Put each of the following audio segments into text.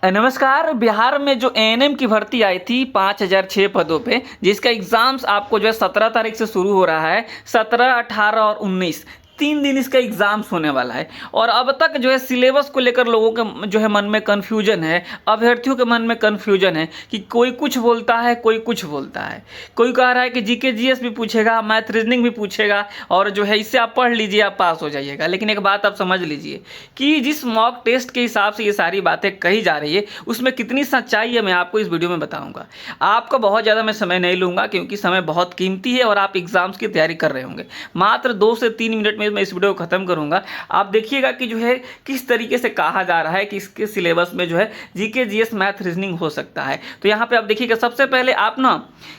नमस्कार। बिहार में जो एएनएम की भर्ती आई थी 5006 पदों पे, जिसका एग्ज़ाम्स आपको जो है 17 तारीख से शुरू हो रहा है। 17, 18 और 19 3 दिन इसका एग्ज़ाम्स होने वाला है। और अब तक जो है सिलेबस को लेकर लोगों के जो है मन में कन्फ्यूजन है, अभ्यर्थियों के मन में कन्फ्यूजन है कि कोई कुछ बोलता है, कोई कुछ बोलता है। कोई कह रहा है कि जीके जीएस भी पूछेगा, मैथ रीजनिंग भी पूछेगा और जो है इससे आप पढ़ लीजिए, आप पास हो जाइएगा। लेकिन एक बात आप समझ लीजिए कि जिस मॉक टेस्ट के हिसाब से ये सारी बातें कही जा रही है, उसमें कितनी सच्चाई है मैं आपको इस वीडियो में बताऊंगा। आपका बहुत ज़्यादा मैं समय नहीं लूँगा क्योंकि समय बहुत कीमती है और आप एग्ज़ाम्स की तैयारी कर रहे होंगे। मात्र 2 से 3 मिनट में मैं इस वीडियो को ख़त्म करूँगा। आप देखिएगा कि जो है किस तरीके से कहा जा रहा है कि इसके सिलेबस में जो है जीके जीएस मैथ रीजनिंग हो सकता है। तो यहाँ पर आप देखिएगा, सबसे पहले आप ना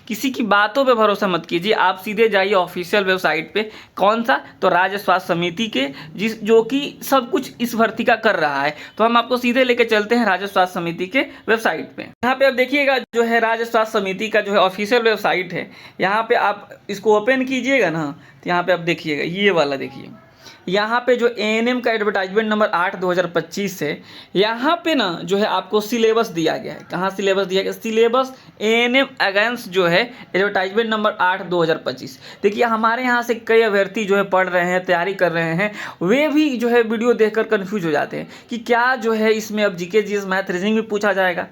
किसी की बातों पर भरोसा मत कीजिए, आप सीधे जाइए ऑफिशियल वेबसाइट पर। कौन सा? तो राज्य स्वास्थ्य समिति के, जो कि सब कुछ इस भर्ती का कर रहा है। तो हम आपको सीधे लेके चलते हैं राज्य स्वास्थ्य समिति के वेबसाइट पे। यहाँ पे आप देखिएगा जो है राज्य स्वास्थ्य समिति का जो है ऑफिशियल वेबसाइट है। यहाँ पे आप इसको ओपन कीजिएगा ना, तो यहाँ पे आप देखिएगा, ये वाला देखिए, यहाँ पे जो एएनएम का एडवर्टाइजमेंट नंबर 8/2025 है, यहाँ पे ना जो है आपको सिलेबस दिया गया है। कहाँ सिलेबस दिया गया? सिलेबस एएनएम अगेंस्ट जो है एडवर्टाइजमेंट नंबर 8/2025। देखिए हमारे यहाँ से कई अभ्यर्थी जो है पढ़ रहे हैं, तैयारी कर रहे हैं, वे भी जो है वीडियो देखकर कन्फ्यूज हो जाते हैं कि क्या जो है इसमें अब जीके जीएस मैथ रीजनिंग भी पूछा जाएगा।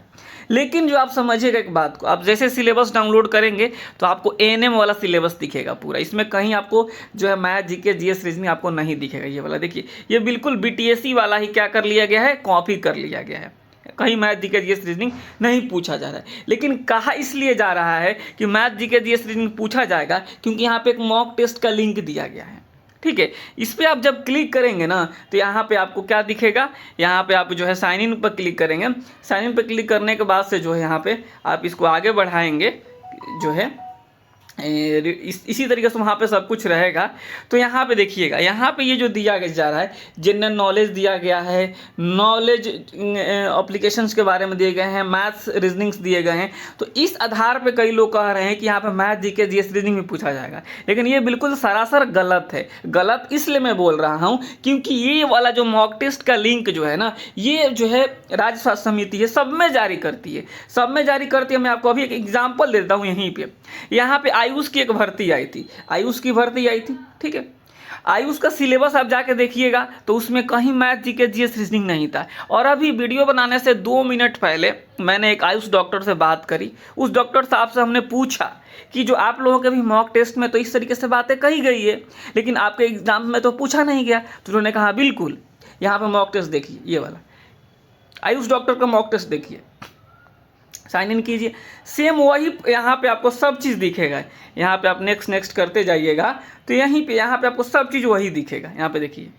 लेकिन जो आप समझिएगा एक बात को, आप जैसे सिलेबस डाउनलोड करेंगे तो आपको एएनएम वाला सिलेबस दिखेगा पूरा। इसमें कहीं आपको जो है मैथ जीके जीएस रीजनिंग आपको नहीं दिखेगा। ये वाला देखिए, ये बिल्कुल बीटीएससी वाला ही क्या कर लिया गया है, कॉपी कर लिया गया है। कहीं मैथ जीके जीएस रीजनिंग नहीं पूछा जा रहा है। लेकिन कहा इसलिए जा रहा है कि मैथ जीके जीएस रीजनिंग पूछा जाएगा क्योंकि यहाँ पे एक मॉक टेस्ट का लिंक दिया गया है। ठीक है, इस पर आप जब क्लिक करेंगे ना तो यहाँ पे आपको क्या दिखेगा, यहाँ पे आप जो है साइन इन पर क्लिक करेंगे। साइन इन पर क्लिक करने के बाद से जो है यहाँ पे आप इसको आगे बढ़ाएंगे, जो है इसी तरीके से वहाँ पे सब कुछ रहेगा। तो यहाँ पे देखिएगा, यहाँ पे ये जो दिया जा रहा है, जनरल नॉलेज दिया गया है, नॉलेज एप्लीकेशंस के बारे में दिए गए हैं, मैथ्स रीजनिंग्स दिए गए हैं। तो इस आधार पे कई लोग कह रहे हैं कि यहाँ पे मैथ जीके जीएस रीजनिंग में पूछा जाएगा, लेकिन ये बिल्कुल सरासर गलत है। गलत इसलिए मैं बोल रहा हूँ क्योंकि ये वाला जो मॉक टेस्ट का लिंक जो है ना, ये जो है राज्य स्वास्थ्य समिति है, सब में जारी करती है, सब में जारी करती है। मैं आपको अभी एक एग्जाम्पल देता हूँ। यहीं पर यहाँ पे आयुष की एक भर्ती आई थी, आयुष की भर्ती आई थी। ठीक है, आयुष का सिलेबस आप जाके देखिएगा तो उसमें कहीं मैथ जीके जीएस रीजनिंग नहीं था। और अभी वीडियो बनाने से 2 मिनट पहले मैंने एक आयुष डॉक्टर से बात करी। उस डॉक्टर साहब से हमने पूछा कि जो आप लोगों के भी मॉक टेस्ट में तो इस तरीके से बातें कही गई है, लेकिन आपके एग्जाम में तो पूछा नहीं गया। तो उन्होंने कहा बिल्कुल, यहाँ पर मॉक टेस्ट देखिए, ये वाला आयुष डॉक्टर का मॉक टेस्ट देखिए, साइन इन कीजिए, सेम वही यहाँ पे आपको सब चीज़ दिखेगा। यहाँ पे आप नेक्स्ट नेक्स्ट करते जाइएगा तो यहीं पे यहाँ पे आपको सब चीज़ वही दिखेगा। यहाँ पे देखिए,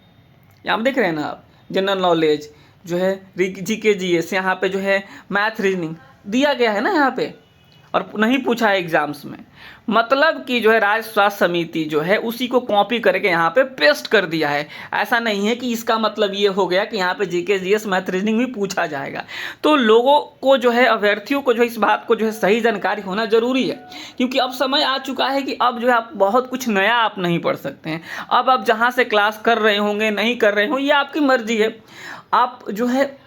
यहाँ पे देख रहे हैं ना आप, जनरल नॉलेज जो है, जीके जीएस, यहाँ पे जो है मैथ रीजनिंग दिया गया है ना यहाँ पे, और नहीं पूछा है एग्जाम्स में। मतलब कि जो है राज्य स्वास्थ्य समिति जो है उसी को कॉपी करके यहाँ पे पेस्ट कर दिया है। ऐसा नहीं है कि इसका मतलब ये हो गया कि यहाँ पे जीके जीएस मैथ रीजनिंग भी पूछा जाएगा। तो लोगों को जो है, अभ्यर्थियों को जो है इस बात को जो है सही जानकारी होना जरूरी है, क्योंकि अब समय आ चुका है कि अब जो है आप बहुत कुछ नया आप नहीं पढ़ सकते हैं। अब आप जहाँ से क्लास कर रहे होंगे, नहीं कर रहे हो, ये आपकी मर्जी है। आप जो है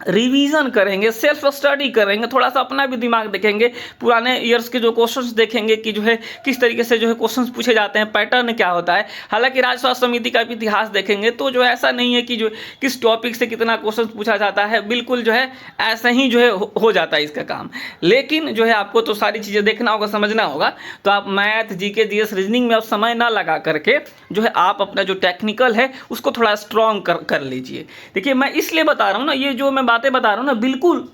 रिवीजन करेंगे, सेल्फ स्टडी करेंगे, थोड़ा सा अपना भी दिमाग देखेंगे, पुराने ईयर्स के जो क्वेश्चंस देखेंगे कि जो है किस तरीके से जो है क्वेश्चंस पूछे जाते हैं, पैटर्न क्या होता है। हालांकि राज्य स्वास्थ्य समिति का भी इतिहास देखेंगे तो जो ऐसा नहीं है कि जो किस टॉपिक से कितना क्वेश्चन पूछा जाता है, बिल्कुल जो है ऐसा ही जो है हो जाता है इसका काम। लेकिन जो है आपको तो सारी चीज़ें देखना होगा, समझना होगा। तो आप मैथ जीके जीएस रीजनिंग में आप समय ना लगा करके जो है आप अपना जो टेक्निकल है उसको थोड़ा स्ट्रॉन्ग कर लीजिए। देखिए मैं इसलिए बता रहा हूँ ना, ये जो मैं बातें बता रहा हूँ ना, बिल्कुल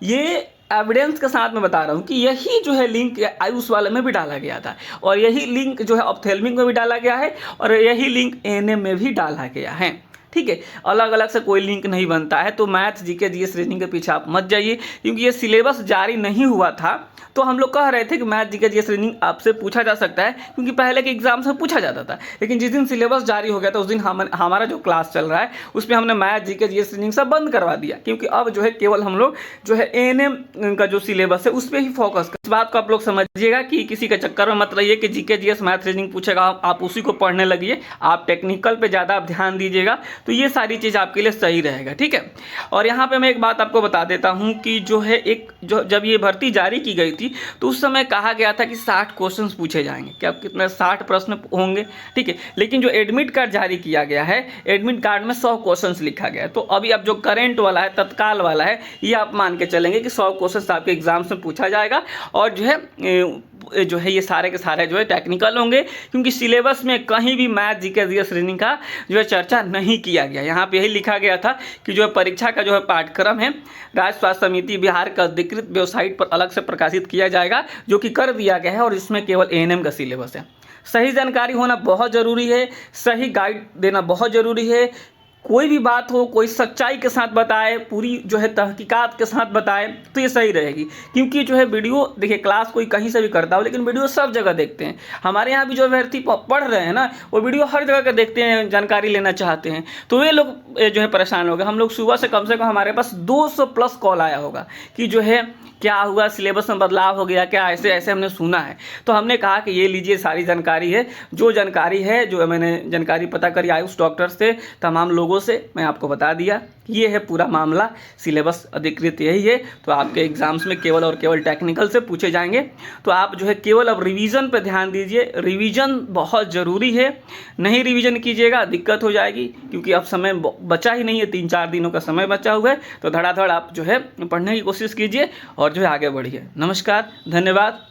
ये एविडेंस के साथ में बता रहा हूँ कि यही जो है लिंक आयुष वाले में भी डाला गया था, और यही लिंक जो है ऑप्थेल्मिक में भी डाला गया है, और यही लिंक एएनएम में भी डाला गया है। ठीक है, अलग अलग से कोई लिंक नहीं बनता है। तो मैथ जीके जीएस रीजनिंग के पीछे आप मत जाइए, क्योंकि ये सिलेबस जारी नहीं हुआ था तो हम लोग कह रहे थे कि मैथ जीके जीएस रीजनिंग आपसे पूछा जा सकता है, क्योंकि पहले के एग्जाम्स में पूछा जाता था। लेकिन जिस दिन सिलेबस जारी हो गया था उस दिन हमारा जो क्लास चल रहा है उसमें हमने मैथ जीके जीएस रीजनिंग सब बंद करवा दिया, क्योंकि अब जो है केवल हम लोग जो है एएनएम का जो सिलेबस है उस पर ही फोकस इस बात को आप लोग समझिएगा कि किसी के चक्कर में मत रहिए कि जीके जीएस मैथ रीजनिंग पूछेगा आप उसी को पढ़ने लगिए। आप टेक्निकल पे ज़्यादा आप ध्यान दीजिएगा, तो ये सारी चीज़ आपके लिए सही रहेगा, ठीक है। और यहाँ पे मैं एक बात आपको बता देता हूँ कि जो है जब ये भर्ती जारी की गई थी तो उस समय कहा गया था कि 60 क्वेश्चन पूछे जाएंगे, क्या कितने 60 प्रश्न होंगे, ठीक है। लेकिन जो एडमिट कार्ड जारी किया गया है, एडमिट कार्ड में 100 क्वेश्चन लिखा गया है। तो अभी अब जो करंट वाला है, तत्काल वाला है, ये आप मान के चलेंगे कि 100 क्वेश्चन आपके एग्जाम्स में पूछा जाएगा। और जो है ये सारे के सारे जो है टेक्निकल होंगे, क्योंकि सिलेबस में कहीं भी मैथ जीके जीएस रीजनिंग का जो है चर्चा नहीं किया गया। यहाँ पे यही लिखा गया था कि जो है परीक्षा का जो है पाठ्यक्रम है राज्य स्वास्थ्य समिति बिहार का अधिकृत वेबसाइट पर अलग से प्रकाशित किया जाएगा, जो कि कर दिया गया है। और इसमें केवल एएनएम का सिलेबस है। सही जानकारी होना बहुत ज़रूरी है, सही गाइड देना बहुत ज़रूरी है। कोई भी बात हो, कोई सच्चाई के साथ बताए, पूरी जो है तहकीकात के साथ बताए, तो ये सही रहेगी। क्योंकि जो है वीडियो देखिए, क्लास कोई कहीं से भी करता हो, लेकिन वीडियो सब जगह देखते हैं। हमारे यहाँ भी जो विद्यार्थी पढ़ रहे हैं ना, वो वीडियो हर जगह का देखते हैं, जानकारी लेना चाहते हैं, तो वे लोग जो है परेशान हो गए। हम लोग सुबह से कम हमारे पास 200 प्लस कॉल आया होगा कि जो है क्या हुआ, सिलेबस में बदलाव हो गया क्या, ऐसे ऐसे हमने सुना है। तो हमने कहा कि ये लीजिए, सारी जानकारी है, जो जानकारी है, जो मैंने जानकारी पता करी आयुष डॉक्टर से, तमाम लोगों से, मैं आपको बता दिया। ये है पूरा मामला, सिलेबस अधिकृत यही है। तो आपके एग्जाम्स में केवल और केवल टेक्निकल से पूछे जाएंगे। तो आप जो है केवल अब रिवीजन पे ध्यान दीजिए, रिवीजन बहुत ज़रूरी है। नहीं रिवीजन कीजिएगा दिक्कत हो जाएगी, क्योंकि अब समय बचा ही नहीं है, 3-4 दिनों का समय बचा हुआ है। तो धड़ाधड़ आप जो है पढ़ने की कोशिश कीजिए और जो है आगे बढ़िए। नमस्कार, धन्यवाद।